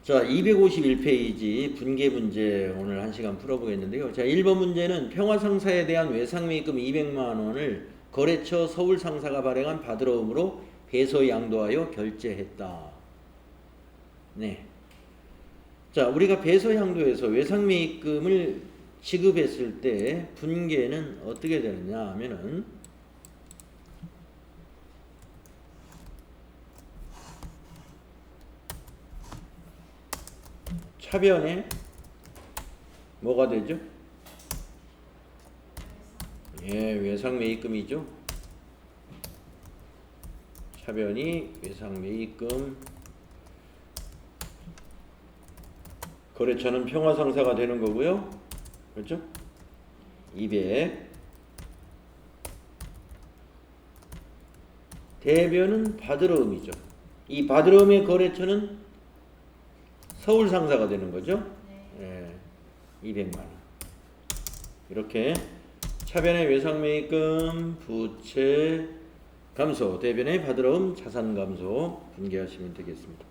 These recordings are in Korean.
자, 251페이지 분계 문제 오늘 1시간 풀어보겠는데요. 자, 1번 문제는 평화상사에 대한 외상매입금 200만 원을 거래처 서울상사가 발행한 받으러움으로 배서 양도하여 결제했다. 네. 자, 우리가 배서 양도해서 외상매입금을 지급했을 때 분계는 어떻게 되느냐 하면은 차변에 뭐가 되죠? 예, 외상매입금이죠. 차변이 외상매입금, 거래처는 평화상사가 되는 거고요. 그렇죠? 200. 대변은 받으러움이죠. 이 받으러움의 거래처는 서울상사가 되는 거죠. 예, 200만 원. 이렇게 차변의 외상매입금, 부채 감소, 대변의 받으러움, 자산 감소 분개하시면 되겠습니다.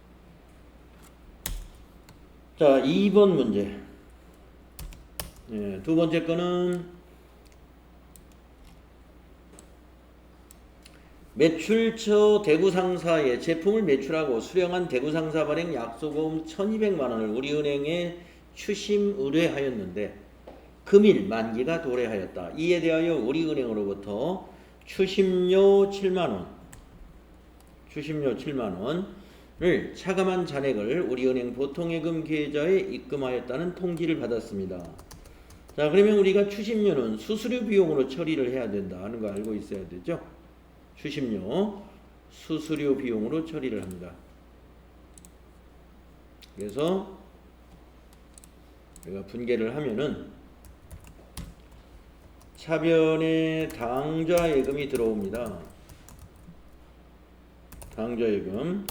자, 2번 문제. 예, 두 번째 거는 매출처 대구상사에 제품을 매출하고 수령한 대구상사 발행 약속금 1200만 원을 우리은행에 추심 의뢰하였는데 금일 만기가 도래하였다. 이에 대하여 우리은행으로부터 추심료 7만 원을 차감한 잔액을 우리은행 보통예금 계좌에 입금하였다는 통지를 받았습니다. 자, 그러면 우리가 추심료는 수수료 비용으로 처리를 해야 된다 하는 거 알고 있어야 되죠. 추심료 수수료 비용으로 처리를 합니다. 그래서 우리가 분계를 하면은 차변에 당좌예금이 들어옵니다. 당좌예금,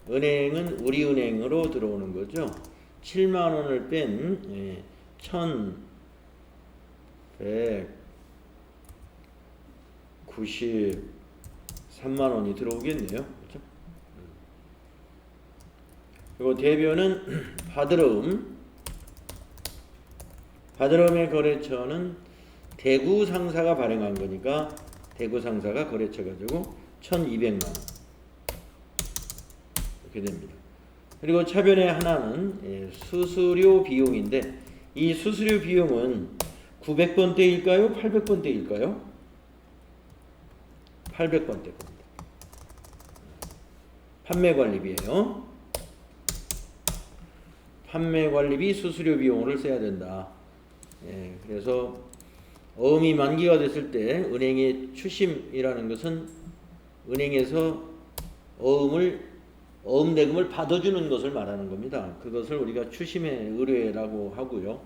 은행은 우리은행으로 들어오는 거죠. 7만 원을 뺀 1193만 원이 들어오겠네요. 그렇죠? 그리고 대변은 받으러움의 거래처는 대구 상사가 발행한 거니까 대구 상사가 거래처 가지고 1200만 원 이렇게 됩니다. 그리고 차변의 하나는 수수료 비용인데 이 수수료 비용은 900번대일까요? 800번대일까요? 800번대 겁니다. 판매관리비예요. 판매관리비 수수료 비용을 써야 된다. 예, 그래서 어음이 만기가 됐을 때 은행의 추심이라는 것은 은행에서 어음 대금을 받아주는 것을 말하는 겁니다. 그것을 우리가 추심의 의뢰라고 하고요.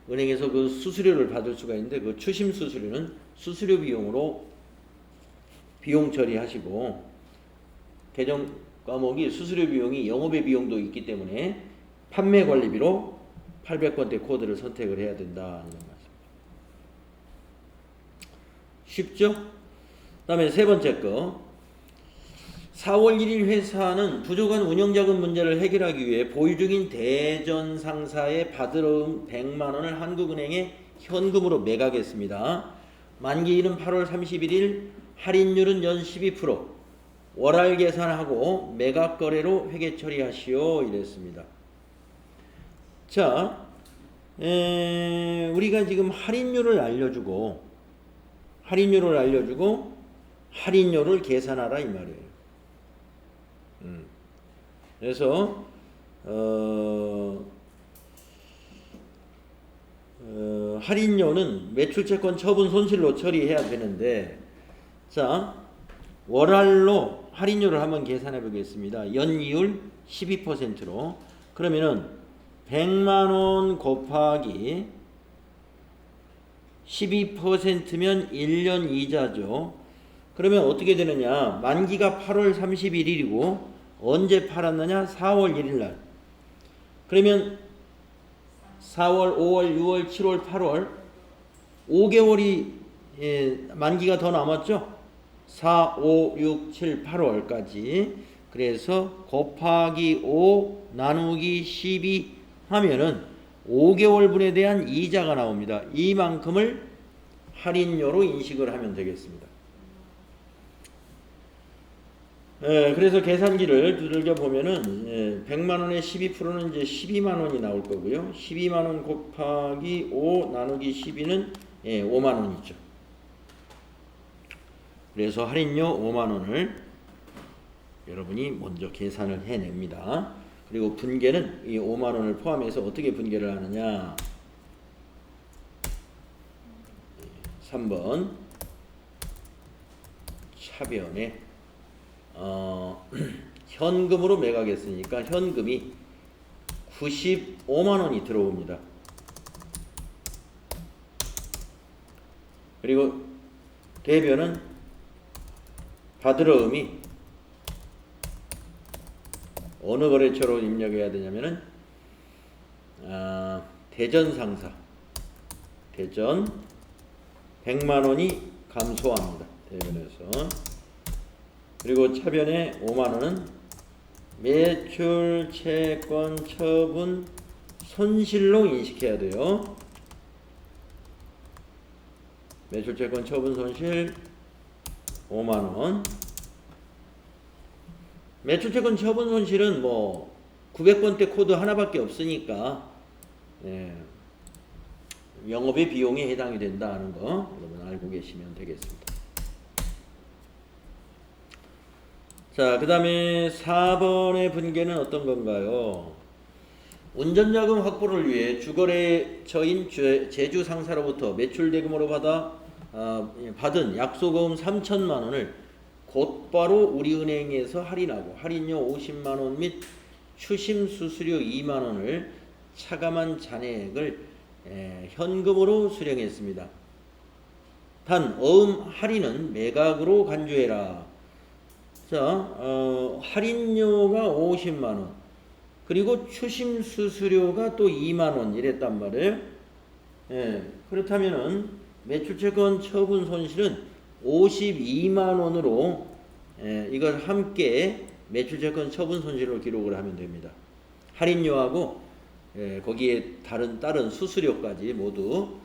은행에서 그 수수료를 받을 수가 있는데 그 추심 수수료는 수수료 비용으로 비용 처리하시고 개정 과목이 수수료 비용이 영업의 비용도 있기 때문에 판매 관리비로 800번대 코드를 선택을 해야 된다는 말씀. 쉽죠? 다음에 세 번째 거. 4월 1일 회사는 부족한 운영자금 문제를 해결하기 위해 보유 중인 대전 상사의 받으러움 100만 원을 한국은행에 현금으로 매각했습니다. 만기일은 8월 31일, 할인율은 연 12%, 월할 계산하고 매각 거래로 회계 처리하시오 이랬습니다. 자, 우리가 지금 할인율을 알려주고 할인료를 계산하라 이 말이에요. 그래서 할인료는 매출채권 처분 손실로 처리해야 되는데 자, 월할로 할인료를 한번 계산해 보겠습니다. 연이율 12%로 그러면은 100만 원 곱하기 12%면 1년 이자죠. 그러면 어떻게 되느냐? 만기가 8월 31일이고 언제 팔았느냐? 4월 1일 날. 그러면 4월, 5월, 6월, 7월, 8월 5개월이 만기가 더 남았죠? 4, 5, 6, 7, 8월까지. 그래서 곱하기 5 나누기 12 하면은 5개월분에 대한 이자가 나옵니다. 이만큼을 할인료로 인식을 하면 되겠습니다. 그래서 계산기를 두들겨 보면은 100만원에 12%는 이제 12만원이 나올 거고요. 12만원 곱하기 5 나누기 12는 5만원이죠. 그래서 할인료 5만원을 여러분이 먼저 계산을 해냅니다. 그리고 분계는 이 5만원을 포함해서 어떻게 분계를 하느냐. 3번 차변에 현금으로 매각했으니까 현금이 95만원이 들어옵니다. 그리고 대변은 받으러음이 어느 거래처로 입력해야 되냐면은 대전상사 대전 100만원이 감소합니다. 대변에서. 그리고 차변에 5만원은 매출 채권 처분 손실로 인식해야 돼요. 매출 채권 처분 손실 5만원. 매출 채권 처분 손실은 뭐 900번대 코드 하나밖에 없으니까 영업의 비용에 해당이 된다는 거 여러분 알고 계시면 되겠습니다. 자, 그 다음에 4번의 분계는 어떤 건가요? 운전자금 확보를 위해 주거래처인 제주 상사로부터 매출 대금으로 받은 약소금 3천만원을 곧바로 우리은행에서 할인하고 할인료 50만원 및 추심 수수료 2만원을 차감한 잔액을 현금으로 수령했습니다. 단 할인은 매각으로 간주해라. 자, 할인료가 50만원 그리고 추심 수수료가 또 2만원 이랬단 말이에요. 그렇다면은 매출채권 처분 손실은 52만원으로 이걸 함께 매출채권 처분 손실로 기록을 하면 됩니다. 할인료하고 거기에 따른 수수료까지 모두.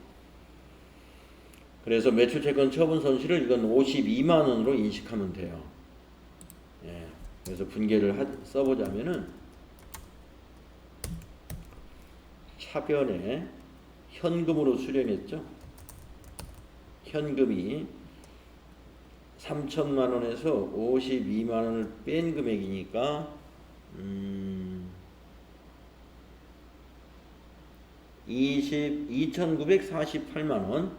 그래서 매출채권 처분 손실을 이건 52만원으로 인식하면 돼요. 그래서 분계를 써보자면은 차변에 현금으로 수령했죠. 현금이 3천만원에서 52만원을 뺀 금액이니까 2,948만원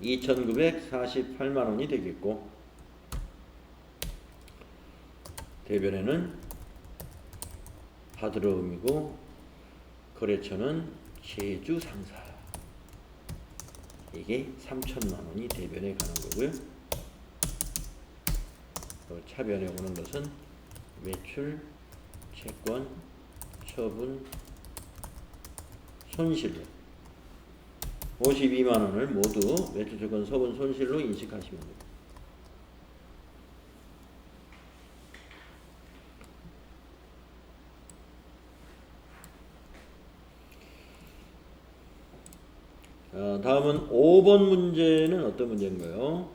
2,948만원이 되겠고 대변에는 받으러음이고 거래처는 제주 상사. 이게 3천만원이 대변에 가는 거고요. 차변에 오는 것은 매출, 채권, 처분, 손실 52만원을 모두 매출, 채권, 처분, 손실로 인식하시면 됩니다. 다음은 5번 문제는 어떤 문제인가요?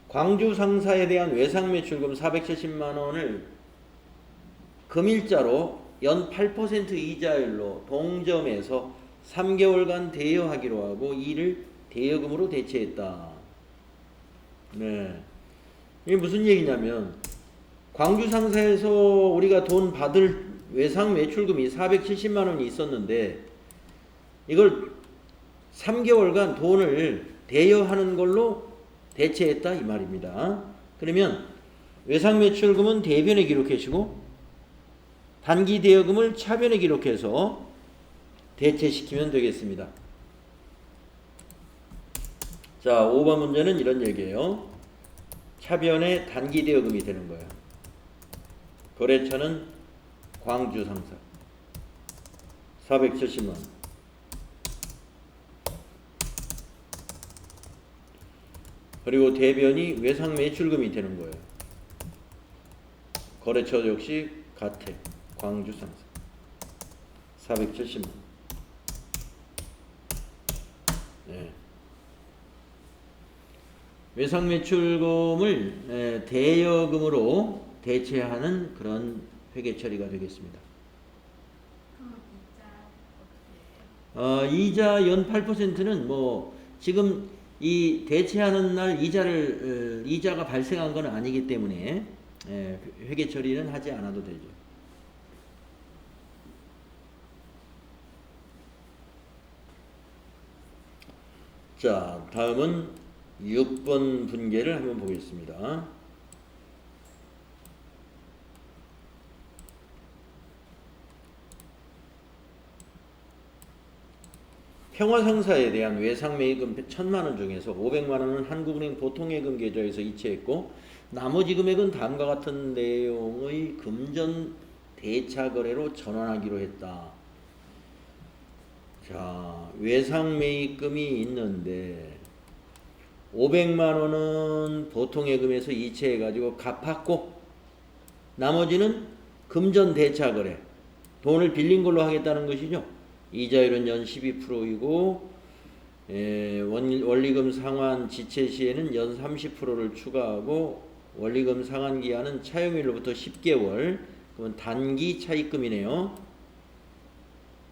광주 상사에 대한 외상 매출금 470만원을 금일자로 연 8% 이자율로 동점에서 3개월간 대여하기로 하고 이를 대여금으로 대체했다. 이게 무슨 얘기냐면 광주 상사에서 우리가 돈 받을 외상 매출금이 470만원이 있었는데 이걸 3개월간 돈을 대여하는 걸로 대체했다 이 말입니다. 그러면 외상 매출금은 대변에 기록해주고 단기 대여금을 차변에 기록해서 대체시키면 되겠습니다. 자, 5번 문제는 이런 얘기예요. 차변에 단기 대여금이 되는 거예요. 거래처는 광주 상사 470만 원. 그리고 대변이 외상 매출금이 되는 거예요. 거래처 역시 가택, 광주 상사 470만. 네. 외상 매출금을 대여금으로 대체하는 그런 회계 처리가 되겠습니다. 이자 연 8%는 뭐 지금 이 대체하는 날 이자가 발생한 건 아니기 때문에 회계 처리는 하지 않아도 되죠. 자, 다음은 6번 분계를 한번 보겠습니다. 평화상사에 대한 외상매입금 1,000만원 중에서 500만원은 한국은행 보통예금 계좌에서 이체했고 나머지 금액은 다음과 같은 내용의 금전 대차거래로 전환하기로 했다. 자, 외상매입금이 있는데 500만원은 보통예금에서 이체해가지고 갚았고 나머지는 금전 대차거래 돈을 빌린 걸로 하겠다는 것이죠. 이자율은 연 12%이고 원리금 상환 지체 시에는 연 30%를 추가하고 원리금 상환 기한은 차용일로부터 10개월. 그러면 단기 차입금이네요.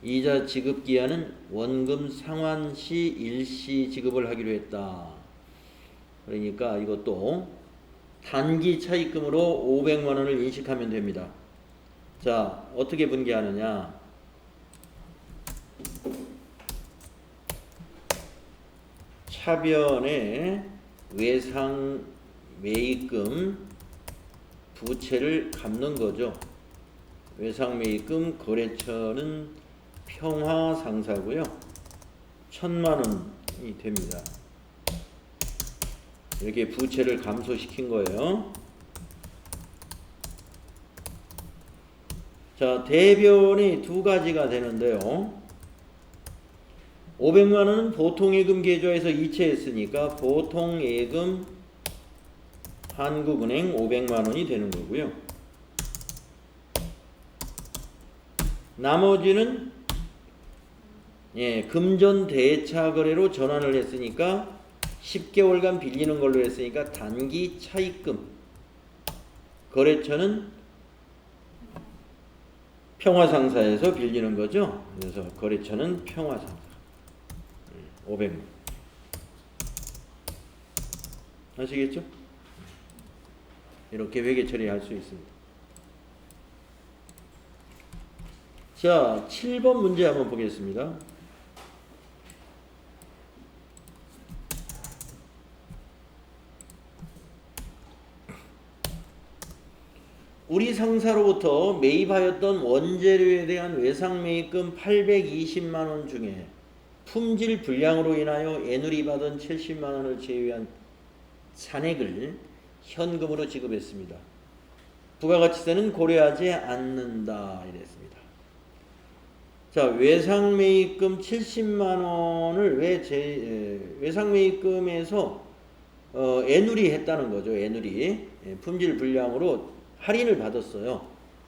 이자 지급 기한은 원금 상환 시 일시 지급을 하기로 했다. 그러니까 이것도 단기 차입금으로 500만 원을 인식하면 됩니다. 자, 어떻게 분개하느냐? 차변에 외상 매입금 부채를 갚는 거죠. 외상 매입금 거래처는 평화상사고요. 1,000만 원이 됩니다. 이렇게 부채를 감소시킨 거예요. 자, 대변이 두 가지가 되는데요. 500만 원은 보통예금 계좌에서 이체했으니까 보통예금 한국은행 500만 원이 되는 거고요. 나머지는 금전 대차 거래로 전환을 했으니까 10개월간 빌리는 걸로 했으니까 단기 차입금. 거래처는 평화상사에서 빌리는 거죠. 그래서 거래처는 평화상사. 500만. 아시겠죠? 이렇게 회계 처리할 수 있습니다. 자, 7번 문제 한번 보겠습니다. 우리 상사로부터 매입하였던 원재료에 대한 외상매입금 820만 원 중에 품질 불량으로 인하여 애누리 받은 70만 원을 제외한 잔액을 현금으로 지급했습니다. 부가가치세는 고려하지 않는다 이랬습니다. 자, 외상매입금 70만 원을 외상매입금에서 애누리 했다는 거죠. 애누리 품질 불량으로 할인을 받았어요.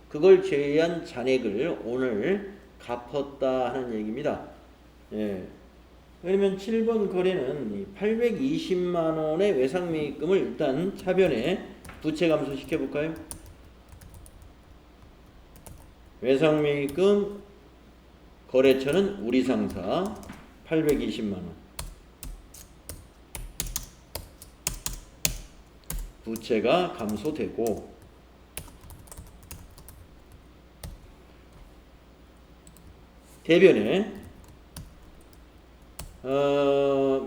그걸 제외한 잔액을 오늘 갚았다 하는 얘기입니다. 그러면 7번 거래는 820만 원의 외상매입금을 일단 차변에 부채 감소시켜 볼까요? 외상매입금 거래처는 우리 상사 820만 원. 부채가 감소되고 대변에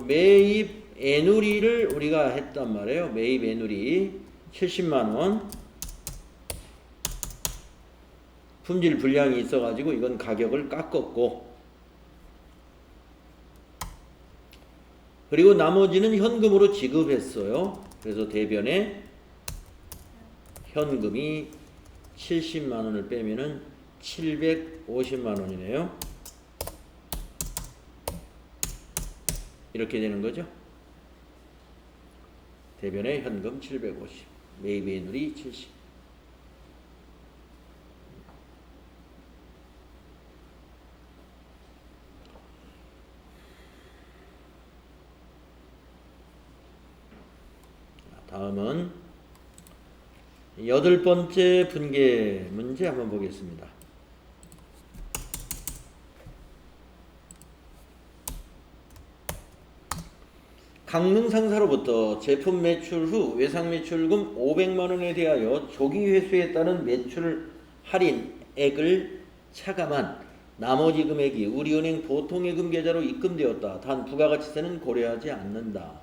매입 애누리를 우리가 했단 말이에요. 매입 애누리 70만 원. 품질 불량이 있어가지고 이건 가격을 깎았고, 그리고 나머지는 현금으로 지급했어요. 그래서 대변에 현금이 70만 원을 빼면은 750만 원이네요. 이렇게 되는 거죠. 대변에 현금 750, 매입의 누리 70. 다음은 8번째 분계 문제 한번 보겠습니다. 강릉 상사로부터 제품 매출 후 외상 매출금 500만원에 대하여 조기 회수에 따른 매출 할인액을 차감한 나머지 금액이 우리은행 보통예금 계좌로 입금되었다. 단 부가가치세는 고려하지 않는다.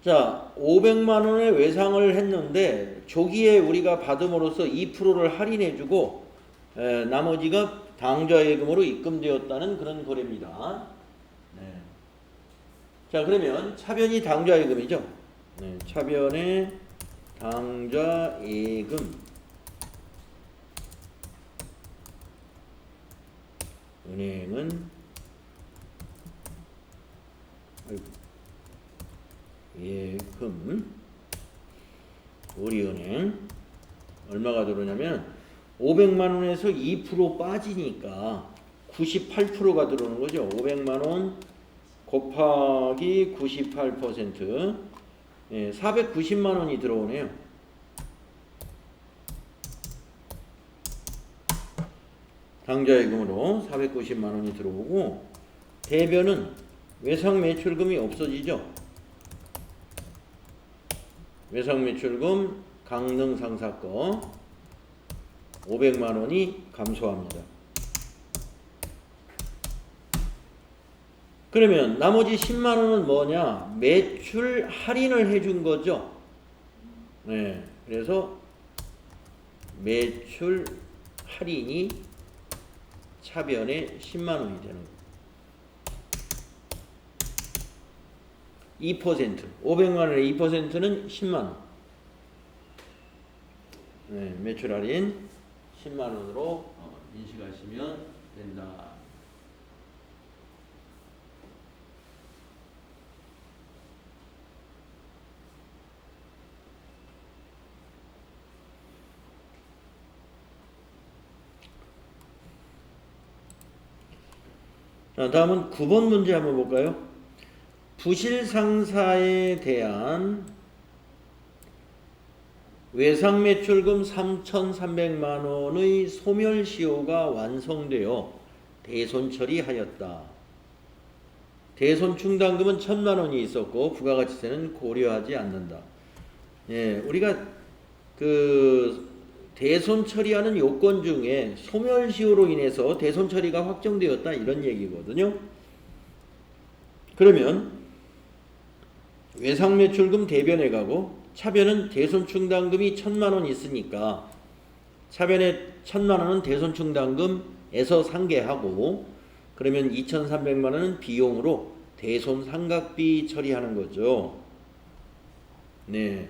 자, 500만원의 외상을 했는데 조기에 우리가 받음으로써 2%를 할인해주고 나머지가 당좌예금으로 입금되었다는 그런 거래입니다. 네. 자, 그러면 차변이 당좌예금이죠. 네, 차변의 당좌예금 은행은 예금 우리은행 얼마가 들어오냐면 500만원에서 2% 빠지니까 98%가 들어오는 거죠. 500만원 곱하기 98%, 490만원이 들어오네요. 당좌예금으로 490만원이 들어오고, 대변은 외상 매출금이 없어지죠. 외상 매출금 강릉 상사 거 500만원이 감소합니다. 그러면 나머지 10만원은 뭐냐? 매출 할인을 해준 거죠. 네, 그래서 매출 할인이 차변에 10만원이 되는 거예요. 2%, 500만원의 2%는 10만원. 네, 매출 할인 10만원으로 인식하시면 된다. 자, 다음은 9번 문제 한번 볼까요? 부실 상사에 대한 외상 매출금 3,300만원의 소멸시효가 완성되어 대손 처리하였다. 대손 충당금은 1,000만원이 있었고 부가가치세는 고려하지 않는다. 예, 우리가 대손 처리하는 요건 중에 소멸시효로 인해서 대손 처리가 확정되었다 이런 얘기거든요. 그러면 외상매출금 대변에 가고 차변은 대손 충당금이 1,000만원 있으니까 차변에 1,000만원은 대손 충당금에서 상계하고, 그러면 2,300만원은 비용으로 대손 상각비 처리하는 거죠. 네.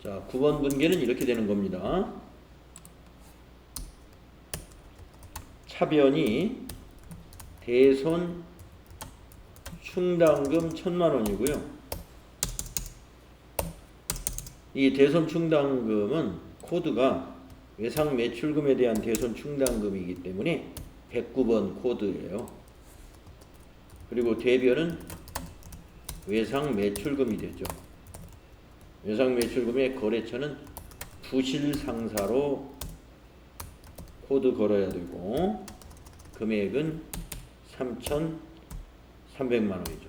자, 9번 분계는 이렇게 되는 겁니다. 차변이 대손 충당금 1,000만원이고요. 이 대손 충당금은 코드가 외상 매출금에 대한 대손 충당금이기 때문에 109번 코드예요. 그리고 대변은 외상 매출금이 되죠. 외상 매출금의 거래처는 부실 상사로 코드 걸어야 되고, 금액은 3,300만원이죠.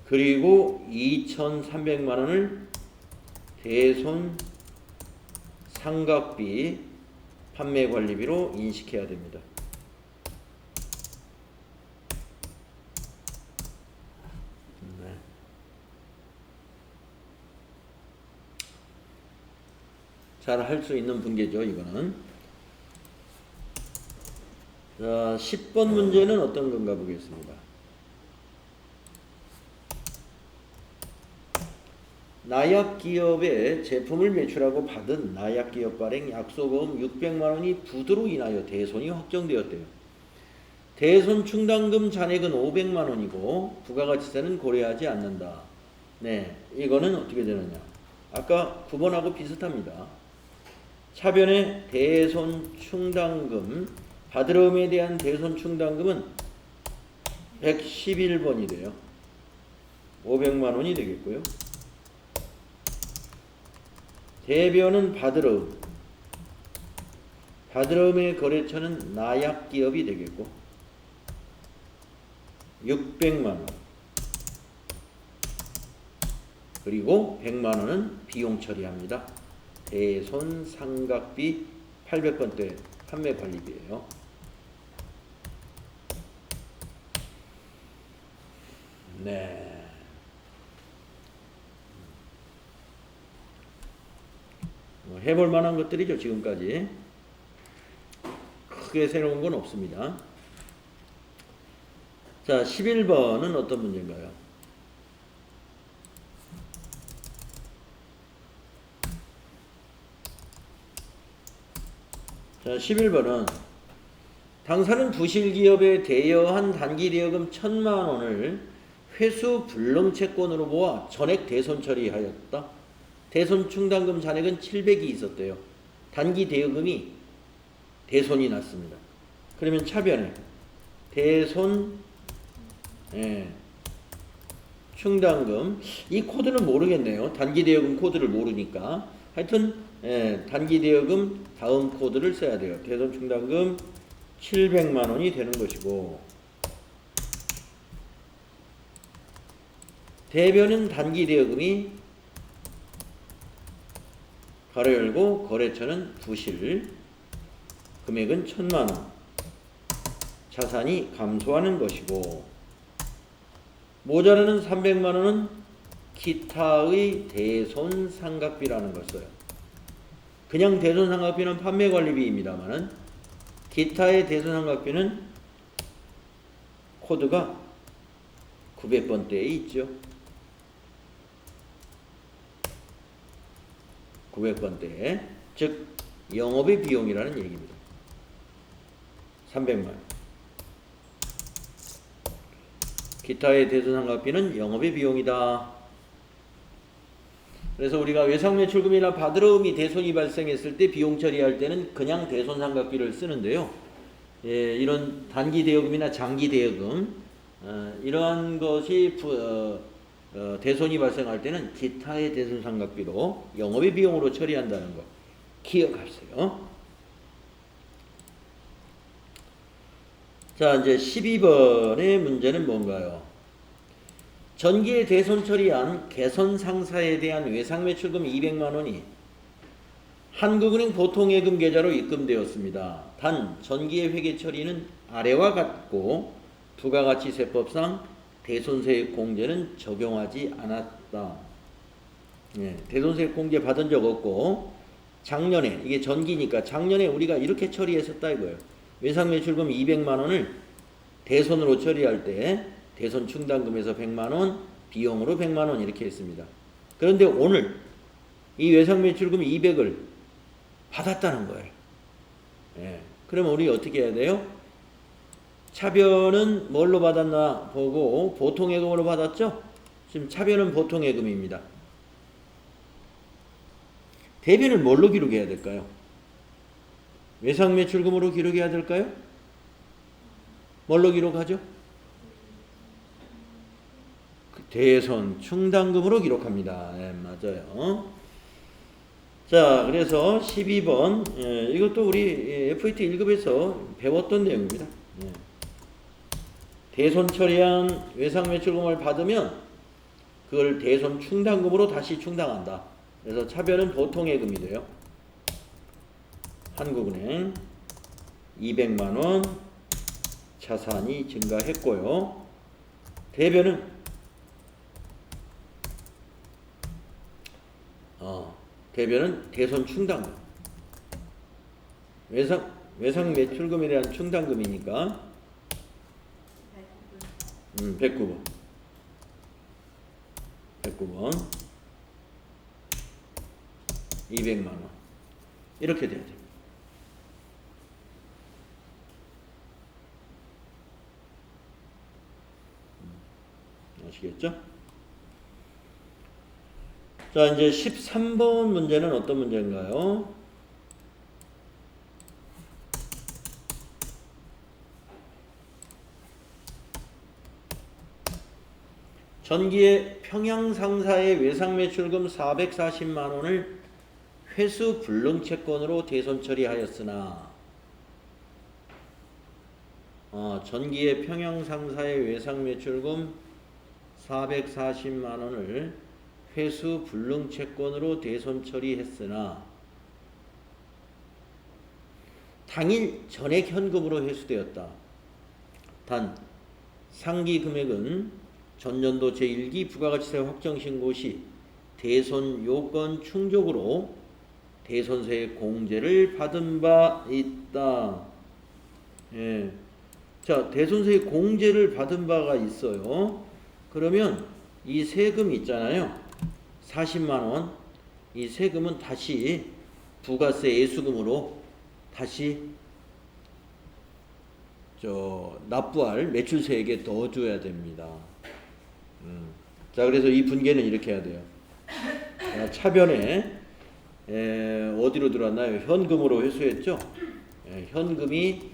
그리고 2,300만원을 대손 상각비 판매관리비로 인식해야 됩니다. 네. 잘 할 수 있는 분계죠, 이거는. 자, 10번 문제는 어떤 건가 보겠습니다. 나약기업에 제품을 매출하고 받은 나약기업 발행 약소보험 600만원이 부도로 인하여 대손이 확정되었대요. 대손 충당금 잔액은 500만 원이고 부가가치세는 고려하지 않는다. 네, 이거는 어떻게 되느냐? 아까 9번하고 비슷합니다. 차변의 대손 충당금, 받으러움에 대한 대손 충당금은 111번이 돼요. 500만 원이 되겠고요. 대변은 받으러움. 받으러움의 거래처는 나약기업이 되겠고 600만 원. 그리고 100만 원은 비용 처리합니다. 대손 상각비 800번대 판매 관리비예요. 네. 해볼 만한 것들이죠, 지금까지. 크게 새로운 건 없습니다. 자, 11번은 어떤 문제인가요? 자, 11번은 당사는 부실기업에 대여한 단기대여금 1,000만 원을 회수 불능채권으로 모아 전액 대손 처리하였다. 대손 충당금 잔액은 700이 있었대요. 단기대여금이 대손이 났습니다. 그러면 차변에 대손 충당금, 이 코드는 모르겠네요. 단기대여금 코드를 모르니까. 하여튼 단기대여금 다음 코드를 써야 돼요. 대손 충당금 700만 원이 되는 것이고, 대변은 단기대여금이 가로 열고 거래처는 부실, 금액은 1,000만 원, 자산이 감소하는 것이고, 모자라는 300만 원은 기타의 대손 상각비라는 걸 써요. 그냥 대손 상각비는 판매 관리비입니다만은 기타의 대손 상각비는 코드가 900번대에 있죠. 900번대에, 즉 영업의 비용이라는 얘기입니다. 300만 원. 기타의 대손상각비는 영업의 비용이다. 그래서 우리가 외상매출금이나 받으러움이 대손이 발생했을 때 비용 처리할 때는 그냥 대손상각비를 쓰는데요. 이런 단기대여금이나 장기대여금 이러한 것이 대손이 발생할 때는 기타의 대손상각비로 영업의 비용으로 처리한다는 거 기억하세요. 자, 이제 12번의 문제는 뭔가요? 전기에 대손 처리한 개선 상사에 대한 외상매출금 200만 원이 한국은행 보통예금 계좌로 입금되었습니다. 단 전기의 회계 처리는 아래와 같고 부가가치세법상 대손세액 공제는 적용하지 않았다. 대손세액 공제 받은 적 없고, 작년에, 이게 전기니까 작년에 우리가 이렇게 처리했었다 이거예요. 외상매출금 200만 원을 대손으로 처리할 때 대손 충당금에서 100만 원, 비용으로 100만 원 이렇게 했습니다. 그런데 오늘 이 외상매출금 200을 받았다는 거예요. 그러면 우리 어떻게 해야 돼요? 차변은 뭘로 받았나 보고 보통예금으로 받았죠? 지금 차변은 보통예금입니다. 대변을 뭘로 기록해야 될까요? 외상매출금으로 기록해야 될까요? 뭘로 기록하죠? 대손 충당금으로 기록합니다. 네, 맞아요. 자, 그래서 12번 이것도 우리 FET 1급에서 배웠던 내용입니다. 대손 처리한 외상매출금을 받으면 그걸 대손 충당금으로 다시 충당한다. 그래서 차변은 보통예금이 돼요. 한국은행 200만 원 자산이 증가했고요. 대변은 대변은 대손 충당금. 외상 매출금에 대한 충당금이니까 109번 200만 원 이렇게 돼야 됩니다. 아시겠죠? 자, 이제 13번 문제는 어떤 문제인가요? 전기의 평양상사의 외상매출금 440만 원을 회수 불능채권으로 대손 처리하였으나 전기의 평양상사의 외상매출금 440만 원을 회수 불능채권으로 대손 처리했으나 당일 전액 현금으로 회수되었다. 단 상기 금액은 전년도 제1기 부가가치세 확정신고 시 대손 요건 충족으로 대손세 공제를 받은 바 있다. 예. 자, 대손세 공제를 받은 바가 있어요. 그러면 이 세금 있잖아요. 40만 원. 이 세금은 다시 부가세 예수금으로 다시 납부할 매출세에게 넣어줘야 됩니다. 자, 그래서 이 분계는 이렇게 해야 돼요. 차변에 어디로 들어왔나요? 현금으로 회수했죠. 현금이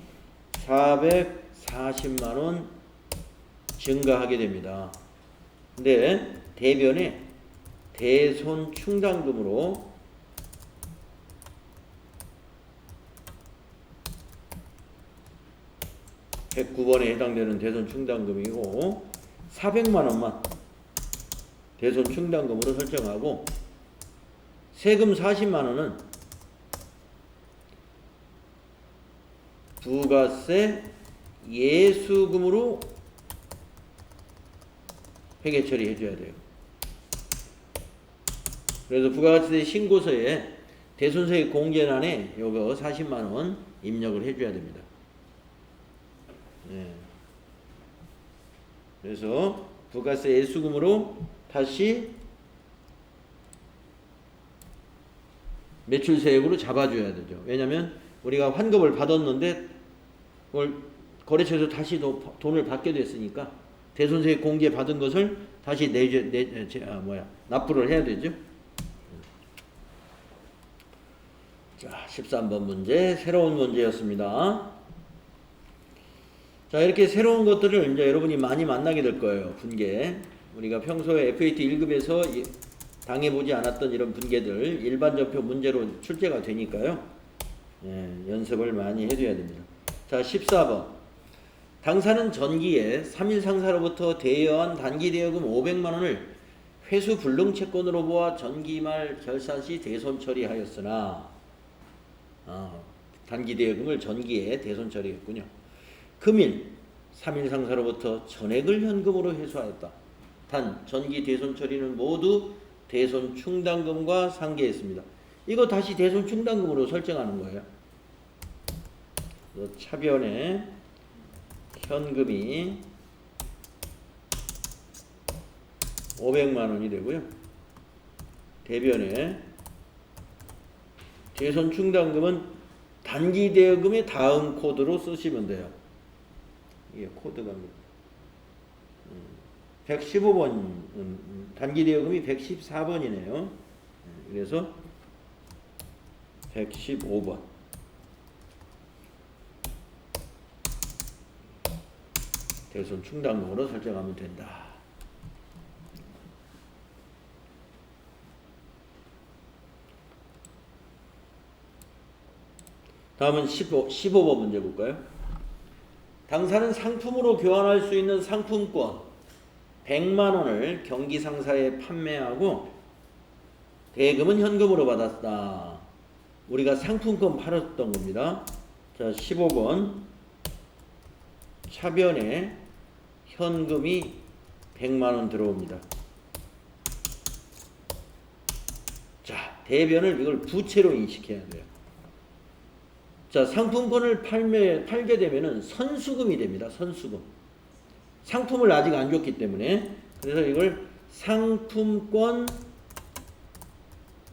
440만 원 증가하게 됩니다. 근데 대변에 대손 충당금으로 109번에 해당되는 대손 충당금이고 400만 원만 대손 충당금으로 설정하고 세금 40만 원은 부가세 예수금으로 회계 처리해 줘야 돼요. 그래서 부가가치세 신고서에 대손세 공제란에 요거 40만 원 입력을 해 줘야 됩니다. 네. 그래서 부가세 예수금으로 다시 매출세액으로 잡아줘야 되죠. 왜냐하면 우리가 환급을 받았는데 그걸 거래처에서 다시 돈을 받게 됐으니까 대손세 공제 받은 것을 다시 납부를 해야 되죠. 자, 13번 문제 새로운 문제였습니다. 자, 이렇게 새로운 것들을 이제 여러분이 많이 만나게 될 거예요. 분계. 우리가 평소에 FAT 1급에서 당해보지 않았던 이런 분계들 일반 전표 문제로 출제가 되니까요. 연습을 많이 해줘야 됩니다. 자, 14번. 당사는 전기에 3일 상사로부터 대여한 단기대여금 500만 원을 회수 불능채권으로 보아 전기말 결산 시 대손 처리하였으나 단기대여금을 전기에 대손 처리했군요. 금일 3일 상사로부터 전액을 현금으로 회수하였다. 단 전기 대손 처리는 모두 대손 충당금과 상계했습니다. 이거 다시 대손 충당금으로 설정하는 거예요. 차변에 현금이 500만 원이 되고요. 대변에 대손 충당금은 단기 대여금의 다음 코드로 쓰시면 돼요. 이게 코드가 115번 단기 대여금이 114번이네요. 그래서 115번 대손 충당금으로 설정하면 된다. 다음은 15번 문제 볼까요? 당사는 상품으로 교환할 수 있는 상품권 100만 원을 경기상사에 판매하고 대금은 현금으로 받았다. 우리가 상품권 팔았던 겁니다. 자, 15번 차변에 현금이 100만 원 들어옵니다. 자, 대변을 이걸 부채로 인식해야 돼요. 자, 상품권을 팔게 되면은 선수금이 됩니다. 선수금. 상품을 아직 안 줬기 때문에. 그래서 이걸 상품권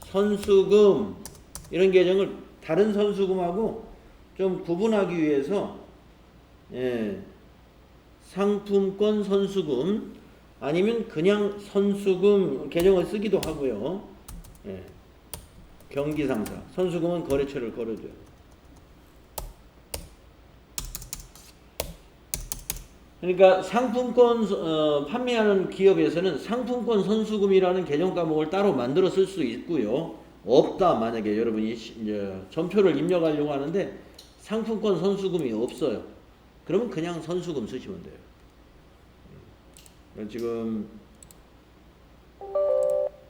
선수금 이런 계정을 다른 선수금하고 좀 구분하기 위해서 상품권 선수금 아니면 그냥 선수금 계정을 쓰기도 하고요. 예. 경기상사 선수금은 거래처를 걸어줘요. 그러니까 상품권 판매하는 기업에서는 상품권 선수금이라는 계정 과목을 따로 만들어 쓸 수 있고요. 없다 만약에 여러분이 이제 전표를 입력하려고 하는데 상품권 선수금이 없어요. 그러면 그냥 선수금 쓰시면 돼요. 지금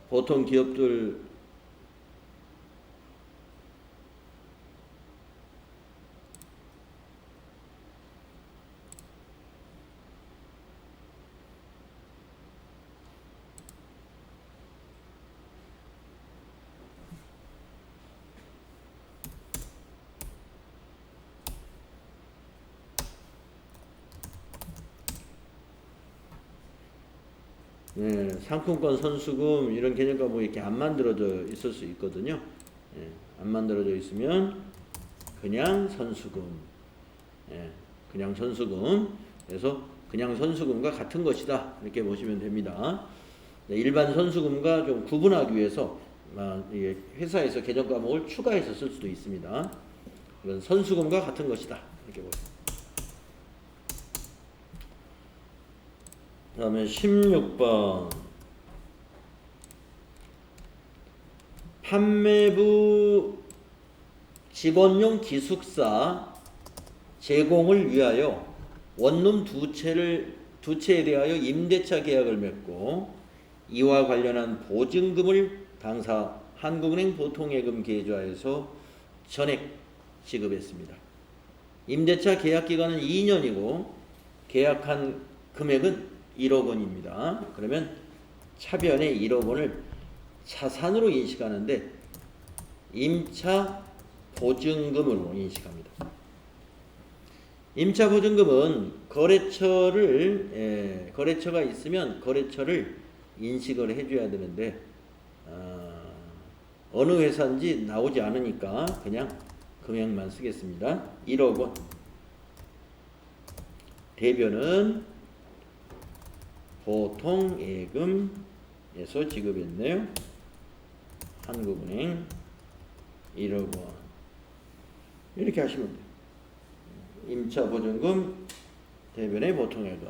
보통 기업들 상품권 선수금 이런 개념과 뭐 이렇게 안 만들어져 있을 수 있거든요. 안 만들어져 있으면 그냥 선수금, 그냥 선수금. 그래서 그냥 선수금과 같은 것이다 이렇게 보시면 됩니다. 일반 선수금과 좀 구분하기 위해서 회사에서 개정 과목을 추가해서 쓸 수도 있습니다. 이건 선수금과 같은 것이다 이렇게 보시면. 그 다음에 16번 판매부 직원용 기숙사 제공을 위하여 원룸 두 채에 대하여 임대차 계약을 맺고 이와 관련한 보증금을 당사 한국은행 보통예금 계좌에서 전액 지급했습니다. 임대차 계약 기간은 2년이고 계약한 금액은 1억 원입니다. 그러면 차변에 1억 원을 자산으로 인식하는데 임차 보증금으로 인식합니다. 임차 보증금은 거래처가 있으면 거래처를 인식을 해줘야 되는데 어느 회사인지 나오지 않으니까 그냥 금액만 쓰겠습니다. 1억 원. 대변은 보통예금에서 지급했네요. 한국은행 1억 원. 이렇게 하시면 돼요. 임차 보증금 대변의 보통예금.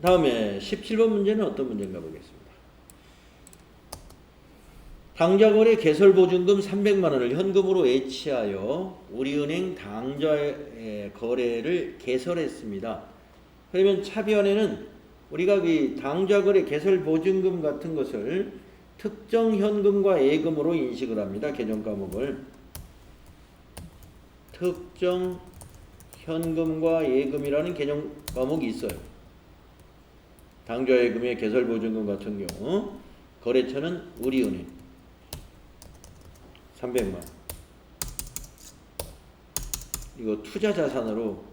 다음에 17번 문제는 어떤 문제인가 보겠습니다. 당좌거래 개설보증금 300만 원을 현금으로 애치하여 우리은행 당좌 거래를 개설했습니다. 그러면 차변에는 우리가 이 당좌거래 개설보증금 같은 것을 특정 현금과 예금으로 인식을 합니다. 개정 과목을. 특정 현금과 예금이라는 개정 과목이 있어요. 당좌예금의 개설보증금 같은 경우 거래처는 우리은행 300만. 이거 투자자산으로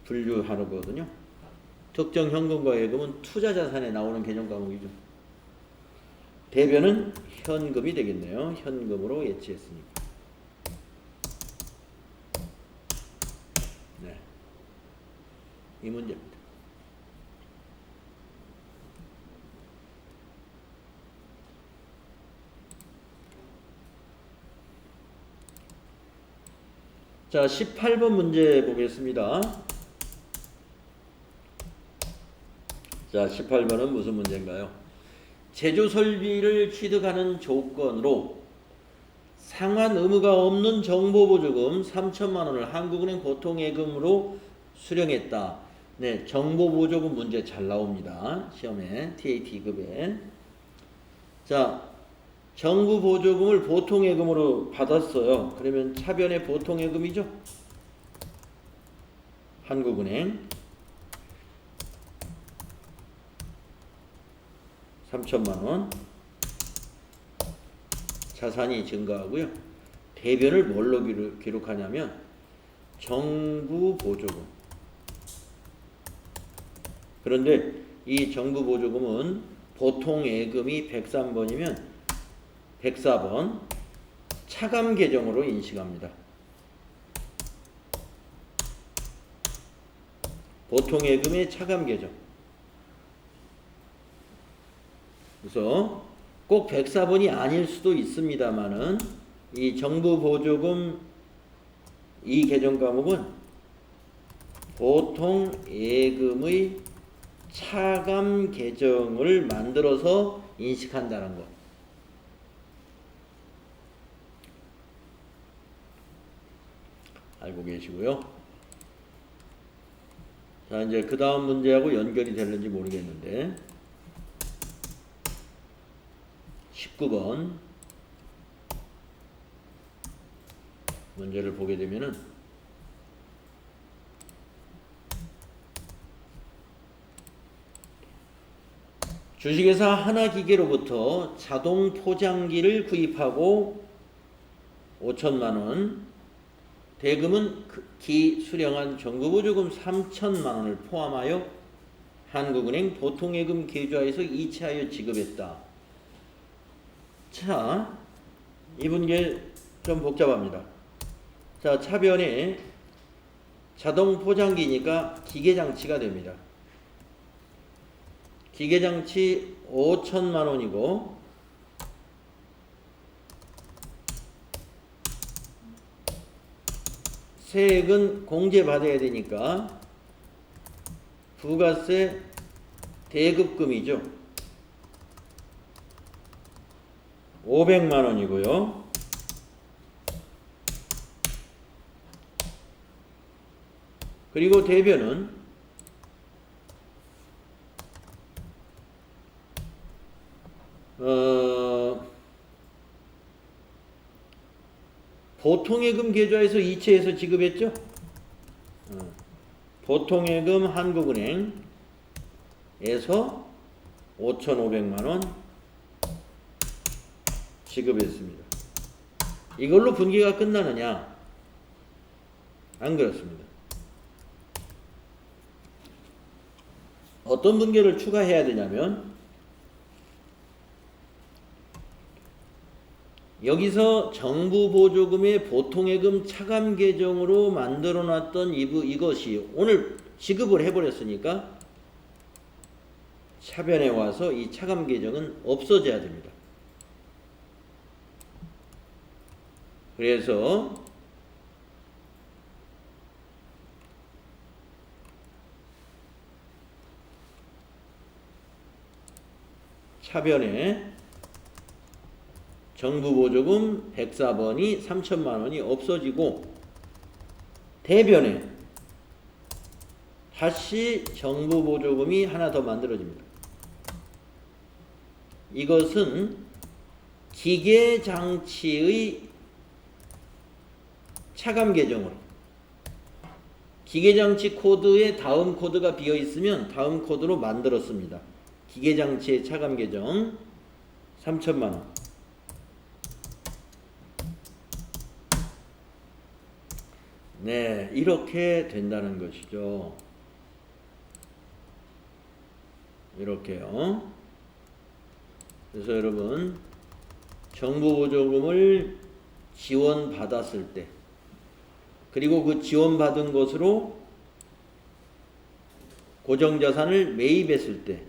분류하는 거거든요. 특정 현금과 예금은 투자자산에 나오는 개정 과목이죠. 대변은 현금이 되겠네요. 현금으로 예치했으니까. 네, 이 문제입니다. 자, 18번 문제 보겠습니다. 자, 18번은 무슨 문제인가요? 제조 설비를 취득하는 조건으로 상환 의무가 없는 정보보조금 3천만 원을 한국은행 보통예금으로 수령했다. 네, 정보보조금 문제 잘 나옵니다. 시험에 TAT급에. 자, 정부 보조금을 보통예금으로 받았어요. 그러면 차변의 보통예금이죠. 한국은행 3천만 원. 자산이 증가하고요. 대변을 뭘로 기록하냐면 정부 보조금. 그런데 이 정부 보조금은 보통예금이 103번이면 104번 차감 계정으로 인식합니다. 보통예금의 차감 계정. 그래서 꼭 104번이 아닐 수도 있습니다만은 이 정부 보조금 이 계정 과목은 보통 예금의 차감 계정을 만들어서 인식한다는 것. 알고 계시고요. 자, 이제 그 다음 문제하고 연결이 되는지 모르겠는데 19번 문제를 보게 되면은 주식회사 하나기계로부터 자동 포장기를 구입하고 5천만원, 대금은 기수령한 정부보조금 3천만원을 포함하여 한국은행 보통예금 계좌에서 이체하여 지급했다. 자, 이 문제 좀 복잡합니다. 자, 차변에 자동 포장기니까 기계장치가 됩니다. 기계장치 5천만원이고 세액은 공제받아야 되니까 부가세 대급금이죠. 500만원이고요. 그리고 대변은 보통예금 계좌에서 이체해서 지급했죠. 보통예금 한국은행에서 5,500만원 지급했습니다. 이걸로 분기가 끝나느냐? 안 그렇습니다. 어떤 분기를 추가해야 되냐면 여기서 정부보조금의 보통예금 차감 계정으로 만들어놨던 이것이 오늘 지급을 해버렸으니까 차변에 와서 이 차감 계정은 없어져야 됩니다. 그래서 차변에 정부보조금 104번이 3천만원이 없어지고 대변에 다시 정부보조금이 하나 더 만들어집니다. 이것은 기계장치의 차감 계정으로 기계장치 코드에 다음 코드가 비어 있으면 다음 코드로 만들었습니다. 기계장치의 차감 계정 3천만원. 네, 이렇게 된다는 것이죠. 이렇게요. 그래서 여러분 정부보조금을 지원받았을 때 그리고 그 지원받은 것으로 고정자산을 매입했을 때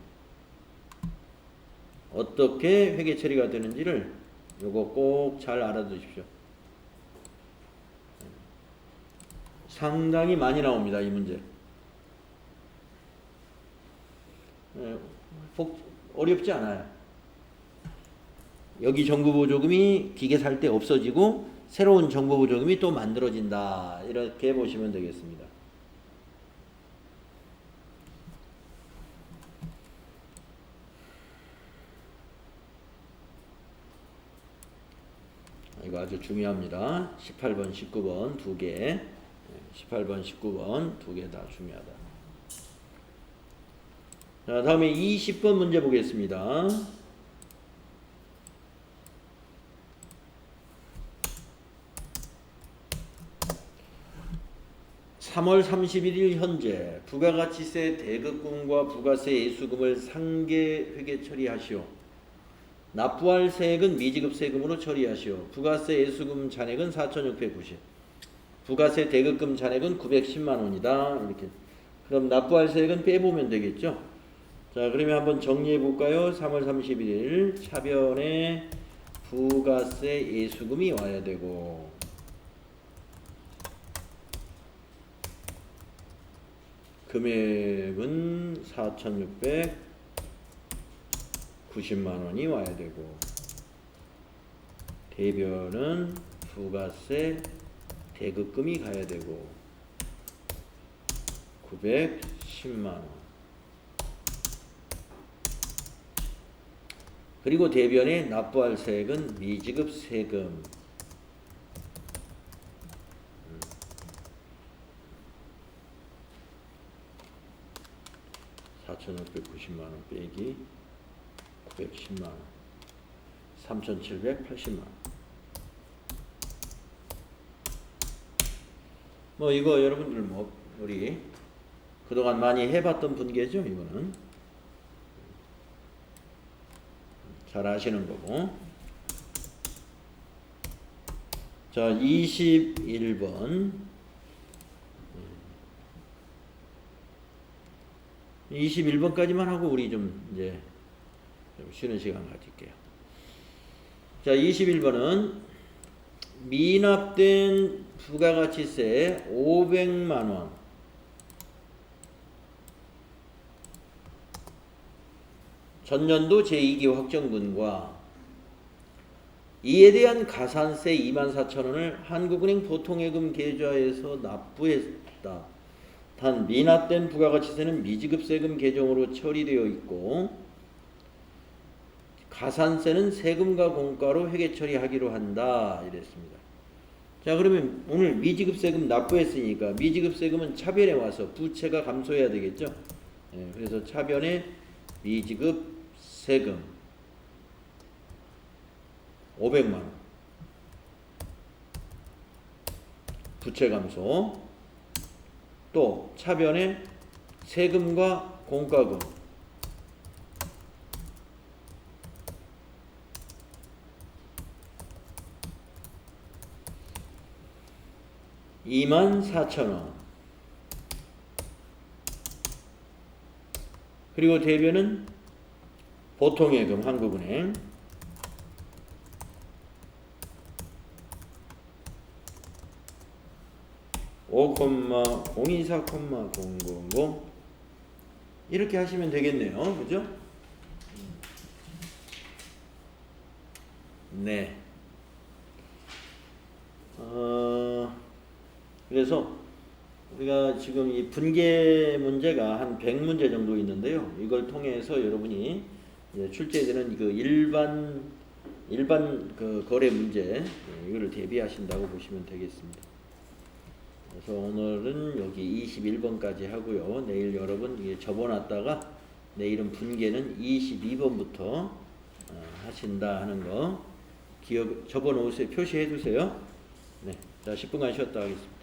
어떻게 회계 처리가 되는지를 요거 꼭 잘 알아두십시오. 상당히 많이 나옵니다. 이 문제. 어렵지 않아요. 여기 정부보조금이 기계 살 때 없어지고 새로운 정부보조금이 또 만들어진다. 이렇게 보시면 되겠습니다. 이거 아주 중요합니다. 18번, 19번 두 개. 18번, 19번 두 개 다 중요하다. 자, 다음에 20번 문제 보겠습니다. (3월 31일) 현재 부가가치세 대급금과 부가세 예수금을 상계 회계 처리하시오. 납부할 세액은 미지급 세금으로 처리하시오. 부가세 예수금 잔액은 4,690. 부가세 대급금 잔액은 910만 원이다. 이렇게 그럼 납부할세액은 빼보면 되겠죠. 자, 그러면 한번 정리해 볼까요? 3월 31일 차변에 부가세 예수금이 와야 되고, 금액은 4,690만 원이 와야 되고, 대변은 부가세 대급금이 가야 되고 910만 원. 그리고 대변에 납부할 세액은 미지급 세금 4,690만 원 빼기 910만 원 3,780만 원. 뭐 이거 여러분들 뭐 우리 그동안 많이 해봤던 분계죠. 이거는 잘 아시는 거고. 자, 21번 21번까지만 하고 우리 좀 이제 좀 쉬는 시간 가질게요. 자, 21번은 미납된 부가가치세 500만 원 전년도 제2기 확정분과 이에 대한 가산세 24,000원을 한국은행 보통예금 계좌에서 납부했다. 단 미납된 부가가치세는 미지급세금 계정으로 처리되어 있고 가산세는 세금과 공과로 회계 처리하기로 한다. 이랬습니다. 자, 그러면 오늘 미지급세금 납부했으니까 미지급세금은 차변에 와서 부채가 감소해야 되겠죠. 그래서 차변에 미지급세금 500만 원 부채 감소, 또 차변에 세금과 공과금 24,000원 그리고 대변은 보통예금 한국은행 5,024,000 이렇게 하시면 되겠네요. 그죠? 네. 그래서 우리가 지금 이 분계 문제가 한 100문제 정도 있는데요. 이걸 통해서 여러분이 이제 출제되는 그 일반 그 거래 문제 이거를 대비하신다고 보시면 되겠습니다. 그래서 오늘은 여기 21번까지 하고요. 내일 여러분 이게 접어놨다가 내일은 분계는 22번부터 하신다 하는 거 기억 접어놓으세요. 표시해 두세요. 네, 자 10분간 쉬었다 하겠습니다.